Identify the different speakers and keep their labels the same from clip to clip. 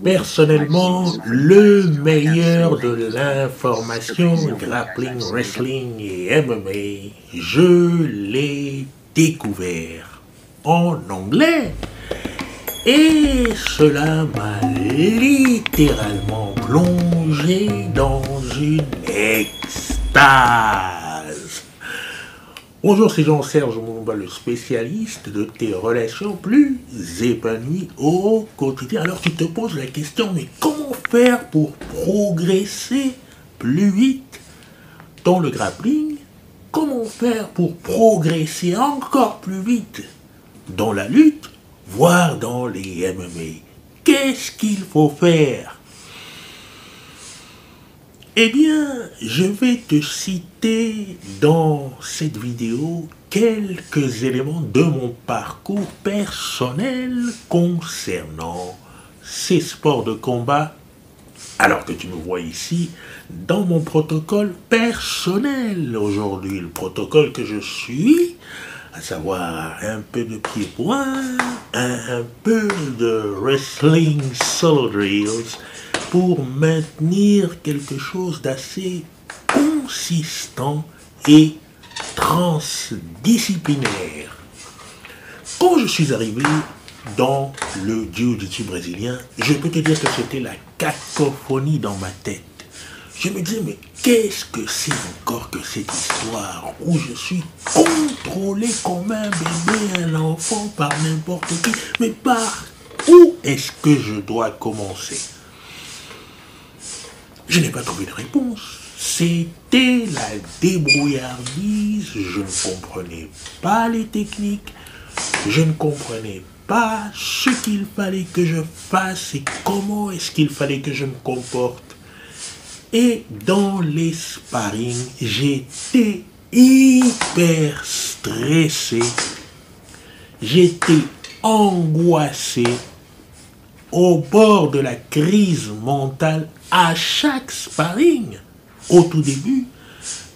Speaker 1: Personnellement, le meilleur de l'information grappling, wrestling et MMA, je l'ai découvert en anglais. Et cela m'a littéralement plongé dans une extase. Bonjour, c'est Jean-Serge Moumba, le spécialiste de tes relations plus épanouies au quotidien. Alors tu te poses la question, mais comment faire pour progresser plus vite dans le grappling? Comment faire pour progresser encore plus vite dans la lutte, voire dans les MMA? Qu'est-ce qu'il faut faire? Eh bien, je vais te citer dans cette vidéo quelques éléments de mon parcours personnel concernant ces sports de combat, alors que tu me vois ici dans mon protocole personnel aujourd'hui, le protocole que je suis, à savoir un peu de pied-point, un peu de wrestling solo drills, pour maintenir quelque chose d'assez consistant et transdisciplinaire. Quand je suis arrivé dans le jiu-jitsu brésilien, je peux te dire que c'était la cacophonie dans ma tête. Je me disais, mais qu'est-ce que c'est encore que cette histoire où je suis contrôlé comme un bébé, un enfant par n'importe qui, mais par où est-ce que je dois commencer? Je n'ai pas trouvé de réponse. C'était la débrouillardise. Je ne comprenais pas les techniques. Je ne comprenais pas ce qu'il fallait que je fasse et comment est-ce qu'il fallait que je me comporte. Et dans les sparring, j'étais hyper stressé. J'étais angoissé, au bord de la crise mentale à chaque sparring, au tout début,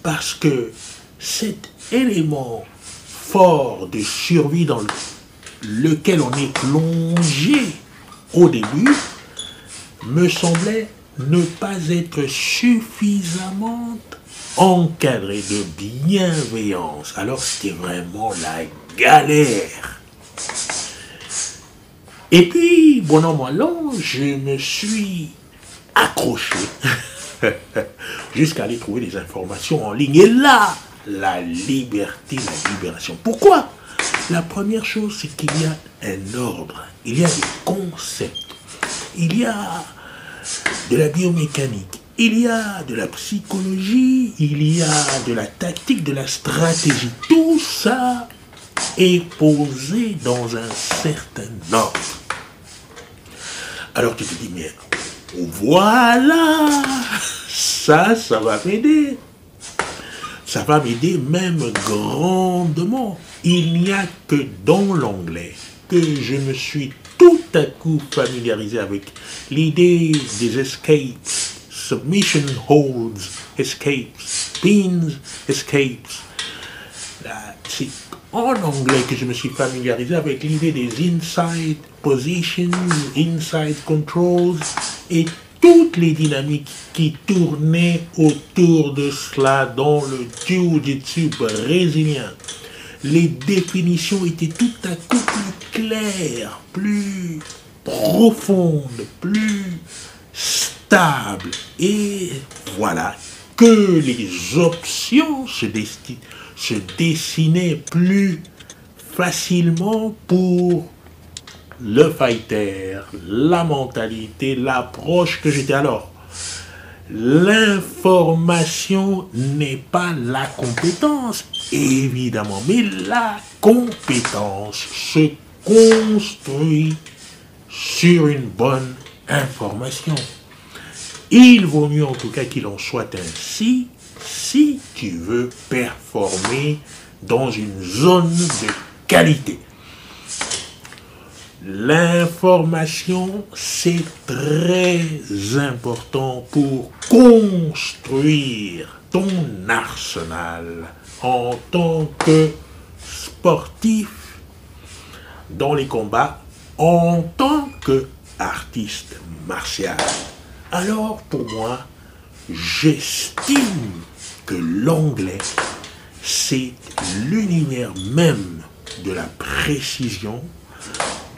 Speaker 1: parce que cet élément fort de survie dans lequel on est plongé au début me semblait ne pas être suffisamment encadré de bienveillance. Alors c'était vraiment la galère. Et puis, bon an, mal an, je me suis accroché jusqu'à aller trouver des informations en ligne. Et là, la liberté, la libération. Pourquoi? La première chose, c'est qu'il y a un ordre, il y a des concepts, il y a de la biomécanique, il y a de la psychologie, il y a de la tactique, de la stratégie. Tout ça est posé dans un certain ordre. Alors tu te dis, mais voilà, ça va m'aider. Ça va m'aider même grandement. Il n'y a que dans l'anglais que je me suis tout à coup familiarisé avec l'idée des escapes, submission holds, escapes, pins, escapes. C'est en anglais que je me suis familiarisé avec l'idée des inside positions, inside controls et toutes les dynamiques qui tournaient autour de cela dans le jiu-jitsu brésilien. Les définitions étaient tout à coup plus claires, plus profondes, plus stables. Et voilà que les options se dessinaient plus facilement pour le fighter, la mentalité, l'approche que j'étais alors. L'information n'est pas la compétence, évidemment, mais la compétence se construit sur une bonne information. Il vaut mieux en tout cas qu'il en soit ainsi si tu veux performer dans une zone de qualité. L'information, c'est très important pour construire ton arsenal en tant que sportif dans les combats, en tant qu'artiste. artiste martial. Alors, pour moi, j'estime que l'anglais, c'est l'univers même de la précision,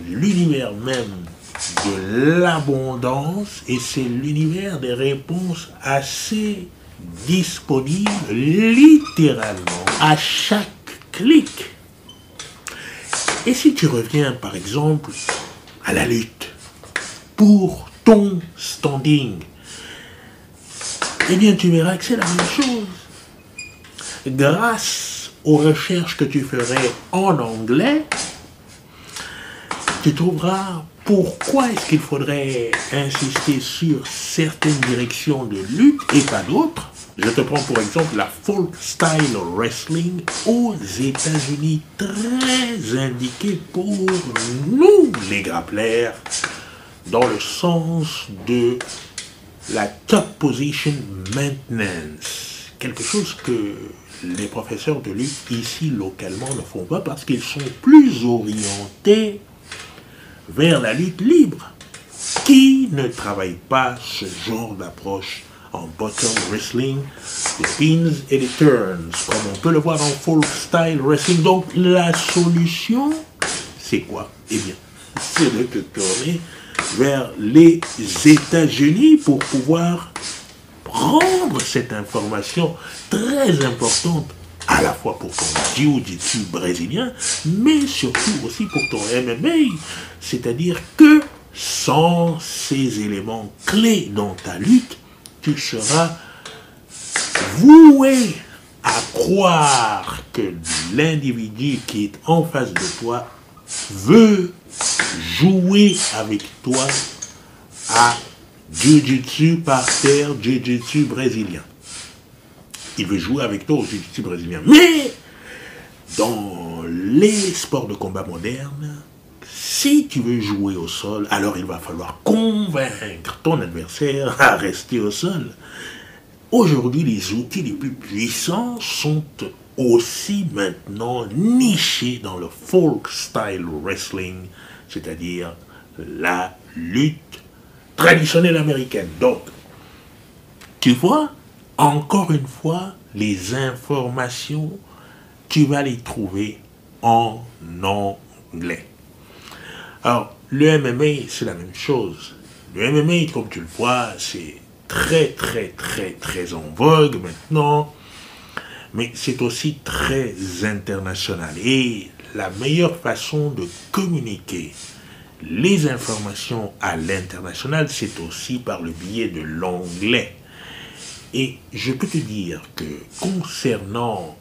Speaker 1: l'univers même de l'abondance, et c'est l'univers des réponses assez disponibles littéralement à chaque clic. Et si tu reviens par exemple à la lutte pour ton standing, eh bien tu verras que c'est la même chose. Grâce aux recherches que tu ferais en anglais, tu trouveras pourquoi est-ce qu'il faudrait insister sur certaines directions de lutte et pas d'autres. Je te prends pour exemple la folk style wrestling aux États-Unis, très indiquée pour nous les grappleurs, dans le sens de la top position maintenance. Quelque chose que les professeurs de lutte ici localement ne font pas parce qu'ils sont plus orientés vers la lutte libre, qui ne travaille pas ce genre d'approche en bottom wrestling, les pins et les turns, comme on peut le voir en folk style wrestling. Donc la solution, c'est quoi? Eh bien, c'est de te tourner vers les États-Unis pour pouvoir prendre cette information très importante, à la fois pour ton jiu-jitsu brésilien, mais surtout aussi pour ton MMA. C'est-à-dire que sans ces éléments clés dans ta lutte, tu seras voué à croire que l'individu qui est en face de toi veut jouer avec toi à jiu-jitsu par terre, jiu-jitsu brésilien. Il veut jouer avec toi au jiu-jitsu brésilien. Mais dans les sports de combat modernes, si tu veux jouer au sol, alors il va falloir convaincre ton adversaire à rester au sol. Aujourd'hui, les outils les plus puissants sont aussi maintenant nichés dans le folk style wrestling, c'est-à-dire la lutte traditionnelle américaine. Donc, tu vois, encore une fois, les informations, tu vas les trouver en anglais. Alors, le MMA, c'est la même chose. Le MMA, comme tu le vois, c'est très en vogue maintenant, mais c'est aussi très international. Et la meilleure façon de communiquer les informations à l'international, c'est aussi par le biais de l'anglais. Et je peux te dire que concernant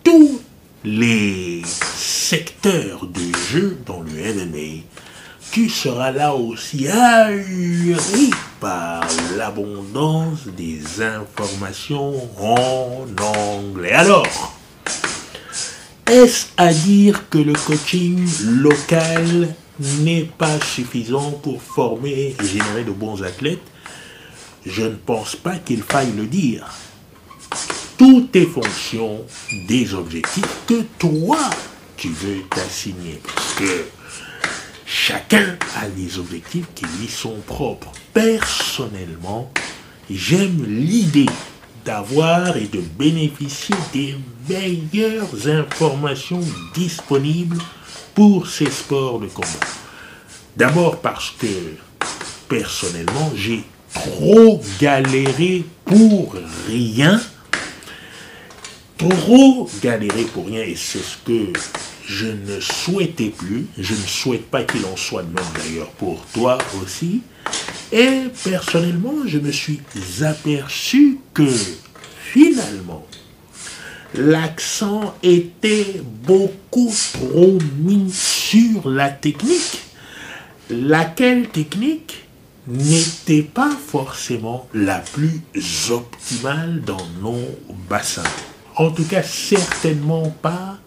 Speaker 1: tous les secteurs de jeu dans le MMA, tu seras là aussi ahuri par l'abondance des informations en anglais. Alors, est-ce à dire que le coaching local n'est pas suffisant pour former et générer de bons athlètes? Je ne pense pas qu'il faille le dire. Tout est fonction des objectifs que toi, tu veux t'assigner. Parce que chacun a des objectifs qui lui sont propres. Personnellement, j'aime l'idée d'avoir et de bénéficier des meilleures informations disponibles pour ces sports de combat. D'abord parce que, personnellement, j'ai trop galéré pour rien. Trop galéré pour rien, et c'est ce que je ne souhaitais plus. Je ne souhaite pas qu'il en soit de même d'ailleurs pour toi aussi. Et personnellement, je me suis aperçu que finalement, l'accent était beaucoup trop mis sur la technique, laquelle technique n'était pas forcément la plus optimale dans nos bassins. En tout cas, certainement pas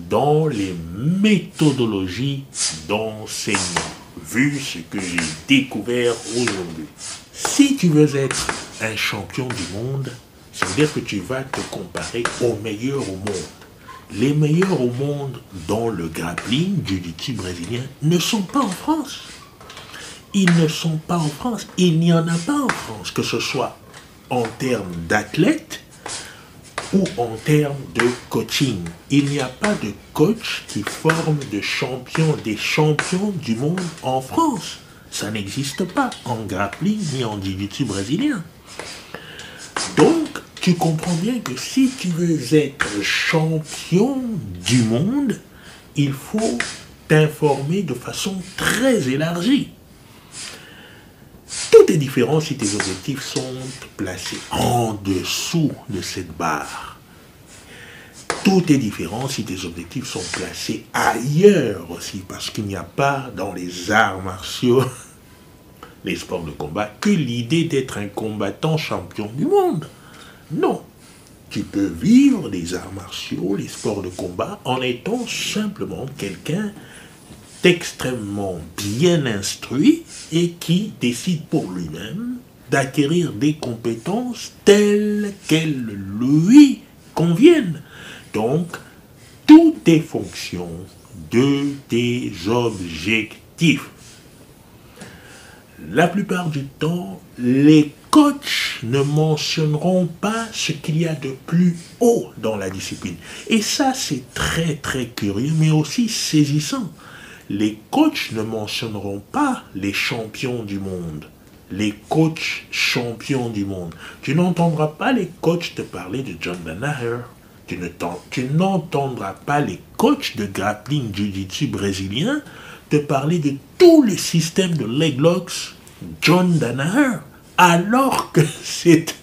Speaker 1: dans les méthodologies d'enseignement, vu ce que j'ai découvert aujourd'hui. Si tu veux être un champion du monde, ça veut dire que tu vas te comparer aux meilleurs au monde. Les meilleurs au monde dans le grappling, jiu-jitsu brésilien, ne sont pas en France. ils ne sont pas en France. Il n'y en a pas en France, que ce soit en termes d'athlètes ou en termes de coaching. Il n'y a pas de coach qui forme des champions du monde en France. Ça n'existe pas en grappling ni en jiu-jitsu brésilien. Donc, tu comprends bien que si tu veux être champion du monde, il faut t'informer de façon très élargie. Tout est différent si tes objectifs sont placés en dessous de cette barre. Tout est différent si tes objectifs sont placés ailleurs aussi, parce qu'il n'y a pas dans les arts martiaux, les sports de combat, que l'idée d'être un combattant champion du monde. Non. Tu peux vivre les arts martiaux, les sports de combat, en étant simplement quelqu'un d'extrêmement bien instruit et qui décide pour lui-même d'acquérir des compétences telles qu'elles lui conviennent. Donc, tout est fonction de tes objectifs. La plupart du temps, les coachs ne mentionneront pas ce qu'il y a de plus haut dans la discipline. Et ça, c'est très très curieux, mais aussi saisissant. Les coachs ne mentionneront pas les champions du monde. Les coachs champions du monde. Tu n'entendras pas les coachs te parler de John Danaher. Tu n'entendras pas les coachs de grappling jiu-jitsu brésilien te parler de tout le système de leg locks John Danaher, alors que c'est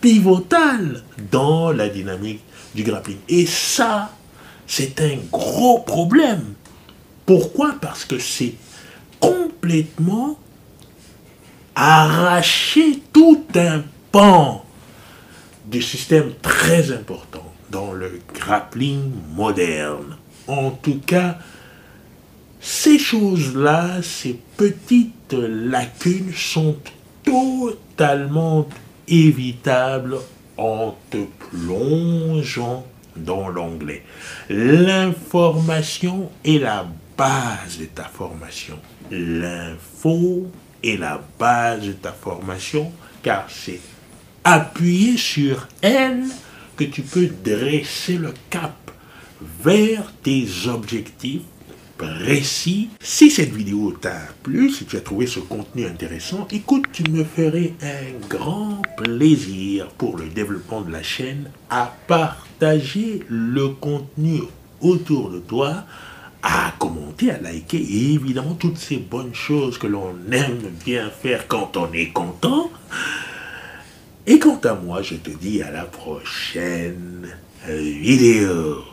Speaker 1: pivotal dans la dynamique du grappling. Et ça, c'est un gros problème. Pourquoi? Parce que c'est complètement arracher tout un pan du système très important dans le grappling moderne. En tout cas, ces choses-là, ces petites lacunes sont totalement évitables en te plongeant dans l'onglet. L'information est la base de ta formation. L'info est la base de ta formation, car c'est appuyé sur elle que tu peux dresser le cap vers tes objectifs précis. Si cette vidéo t'a plu, si tu as trouvé ce contenu intéressant, écoute, tu me ferais un grand plaisir pour le développement de la chaîne à partager le contenu autour de toi, à commenter, à liker et évidemment toutes ces bonnes choses que l'on aime bien faire quand on est content. Et quant à moi, je te dis à la prochaine vidéo.